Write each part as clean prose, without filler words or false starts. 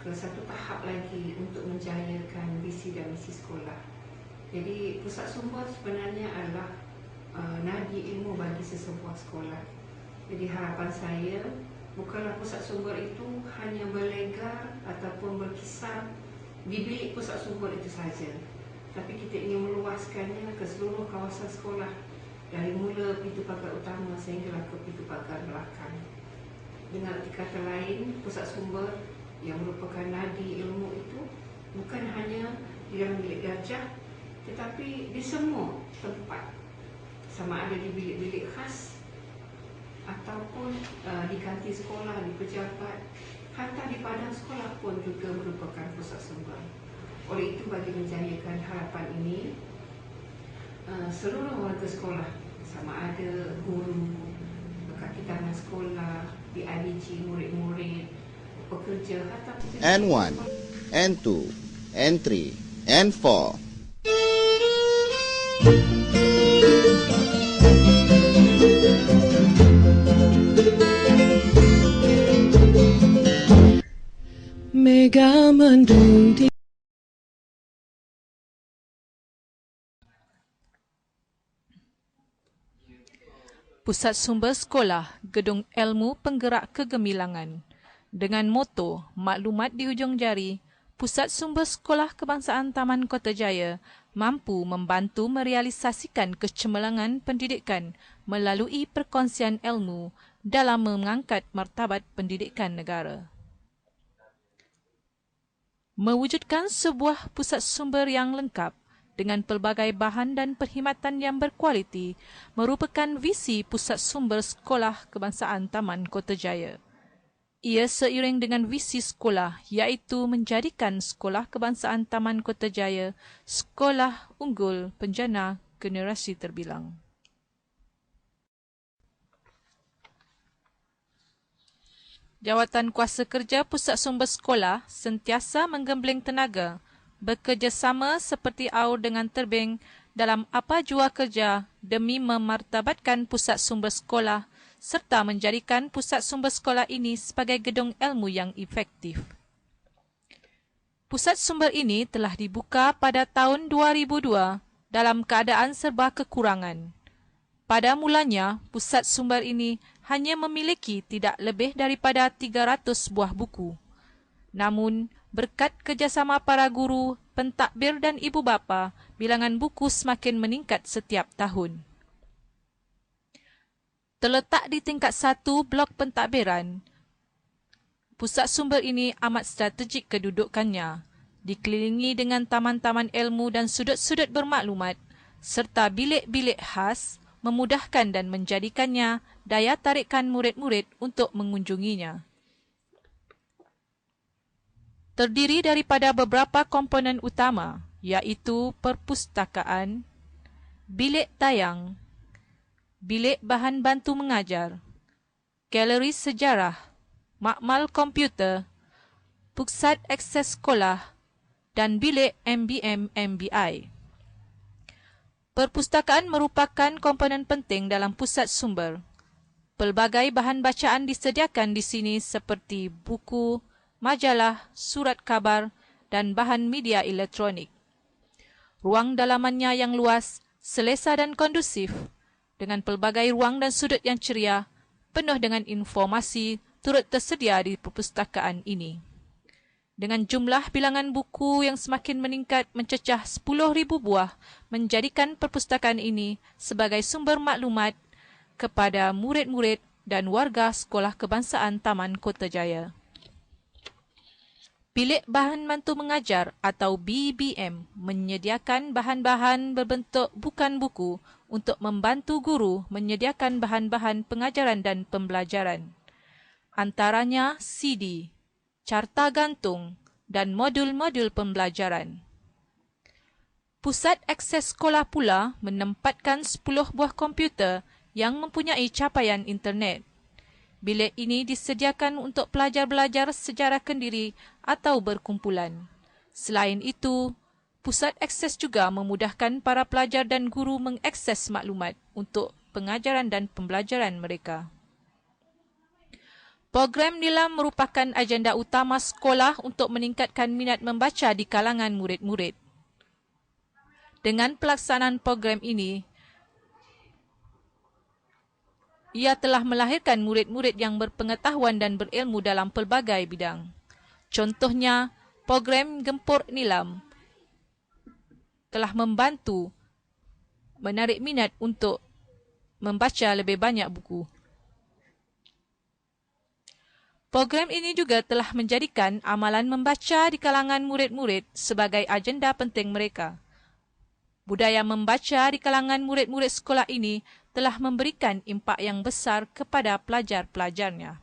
ke satu tahap lagi untuk menjayakan visi dan misi sekolah. Jadi pusat sumber sebenarnya adalah nadi ilmu bagi sesebuah sekolah. Jadi harapan saya bukanlah pusat sumber itu hanya berlegar ataupun berkisar di bilik pusat sumber itu saja, tapi kita ingin meluaskannya ke seluruh kawasan sekolah, dari mula pintu pagar utama sehinggalah ke pintu pagar belakang. Dengan arti kata lain, pusat sumber yang merupakan nadi ilmu itu bukan hanya di dalam bilik darjah, tetapi di semua tempat, sama ada di bilik-bilik khas ataupun di kantin sekolah, di pejabat, hatta di padang sekolah pun juga merupakan pusat sumber. Oleh itu, bagi menjayakan harapan ini, seluruh warga sekolah, sama ada guru, kaki tangan sekolah, PIBG, murid-murid, pekerja, hatta N1, N2, N3, N4. Mega mendung di Pusat Sumber Sekolah Gedung Ilmu Penggerak Kegemilangan dengan moto Maklumat di Hujung Jari. Pusat Sumber Sekolah Kebangsaan Taman Kota Jaya mampu membantu merealisasikan kecemerlangan pendidikan melalui perkongsian ilmu dalam mengangkat martabat pendidikan negara. Mewujudkan sebuah pusat sumber yang lengkap dengan pelbagai bahan dan perkhidmatan yang berkualiti merupakan visi Pusat Sumber Sekolah Kebangsaan Taman Kota Jaya. Ia seiring dengan visi sekolah iaitu menjadikan Sekolah Kebangsaan Taman Kota Jaya sekolah unggul penjana generasi terbilang. Jawatan Kuasa Kerja Pusat Sumber Sekolah sentiasa menggembling tenaga, bekerjasama seperti aur dengan terbing dalam apa jua kerja demi memartabatkan Pusat Sumber Sekolah serta menjadikan Pusat Sumber Sekolah ini sebagai gedung ilmu yang efektif. Pusat sumber ini telah dibuka pada tahun 2002 dalam keadaan serba kekurangan. Pada mulanya, pusat sumber ini hanya memiliki tidak lebih daripada 300 buah buku. Namun, berkat kerjasama para guru, pentadbir dan ibu bapa, bilangan buku semakin meningkat setiap tahun. Terletak di tingkat 1 blok pentadbiran, pusat sumber ini amat strategik kedudukannya, dikelilingi dengan taman-taman ilmu dan sudut-sudut bermaklumat, serta bilik-bilik khas, memudahkan dan menjadikannya daya tarikan murid-murid untuk mengunjunginya. Terdiri daripada beberapa komponen utama, iaitu perpustakaan, bilik tayang, bilik bahan bantu mengajar, galeri sejarah, makmal komputer, pusat akses sekolah, dan bilik MBM/MBI. Perpustakaan merupakan komponen penting dalam pusat sumber. Pelbagai bahan bacaan disediakan di sini seperti buku, majalah, surat khabar, dan bahan media elektronik. Ruang dalamannya yang luas, selesa dan kondusif, dengan pelbagai ruang dan sudut yang ceria, penuh dengan informasi turut tersedia di perpustakaan ini. Dengan jumlah bilangan buku yang semakin meningkat mencecah 10,000 buah, menjadikan perpustakaan ini sebagai sumber maklumat kepada murid-murid dan warga Sekolah Kebangsaan Taman Kota Jaya. Bilik Bahan Bantu Mengajar atau BBM menyediakan bahan-bahan berbentuk bukan buku untuk membantu guru menyediakan bahan-bahan pengajaran dan pembelajaran. Antaranya CD, carta gantung, dan modul-modul pembelajaran. Pusat akses sekolah pula menempatkan 10 buah komputer yang mempunyai capaian internet. Bilik ini disediakan untuk pelajar belajar secara kendiri atau berkumpulan. Selain itu, pusat akses juga memudahkan para pelajar dan guru mengakses maklumat untuk pengajaran dan pembelajaran mereka. Program Nilam merupakan agenda utama sekolah untuk meningkatkan minat membaca di kalangan murid-murid. Dengan pelaksanaan program ini, ia telah melahirkan murid-murid yang berpengetahuan dan berilmu dalam pelbagai bidang. Contohnya, program Gempur Nilam telah membantu menarik minat untuk membaca lebih banyak buku. Program ini juga telah menjadikan amalan membaca di kalangan murid-murid sebagai agenda penting mereka. Budaya membaca di kalangan murid-murid sekolah ini telah memberikan impak yang besar kepada pelajar-pelajarnya.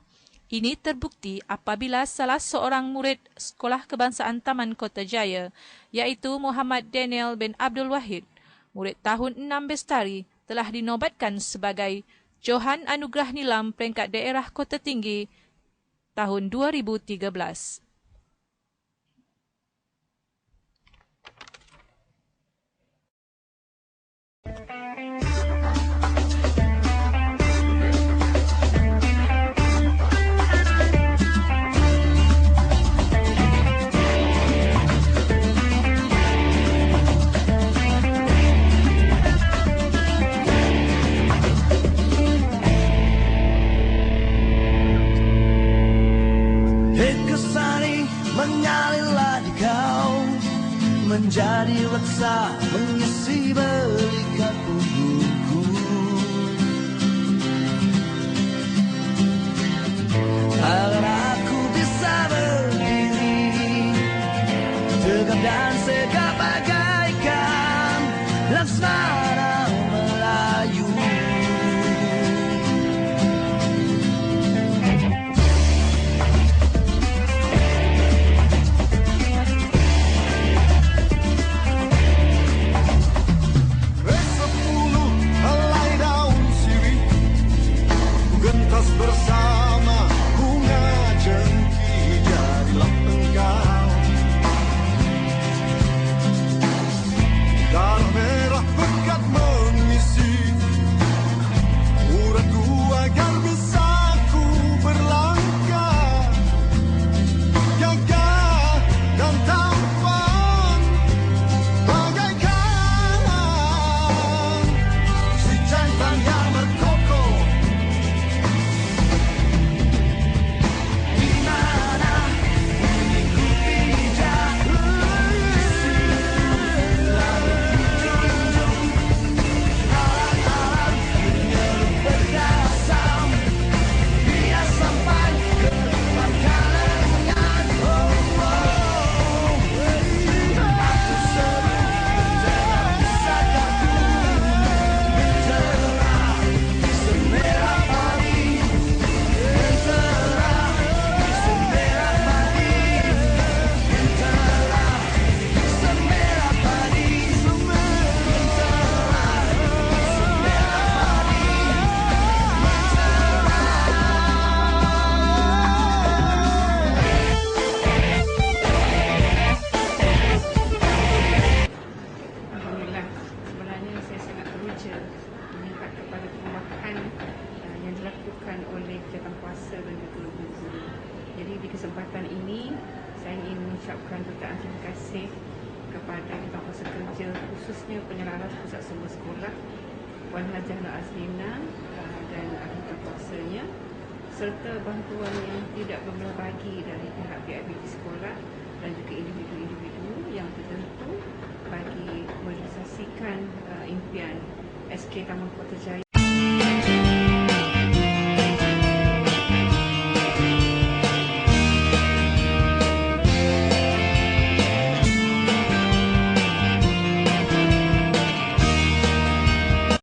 Ini terbukti apabila salah seorang murid Sekolah Kebangsaan Taman Kota Jaya, iaitu Muhammad Daniel bin Abdul Wahid, murid tahun 6 Bestari, telah dinobatkan sebagai Johan Anugerah Nilam peringkat daerah Kota Tinggi tahun 2013. Menyalirlah di kau, menjadi reksa mengisi belikan punggungku. Agar aku bisa berdiri tegap dan segap bagaikan laksana Melayu. Bersama bunga jengki jadilah engkau. Darah merah pekat mengisi uratku agar bisa ku berlangkah gagah dan tampan bagaikan si jantan yang berkokoh. Jadi di kesempatan ini saya ingin mengucapkan jutaan terima kasih kepada Bintang Kuasa Kerja, khususnya penyelaras Pusat Sumber Sekolah Puan Hajah Nur Azlina dan ahli kuasanya, serta bantuan yang tidak berbelah bagi dari pihak PIBG sekolah dan juga individu-individu yang tertentu bagi merealisasikan impian SK Taman Kota Jaya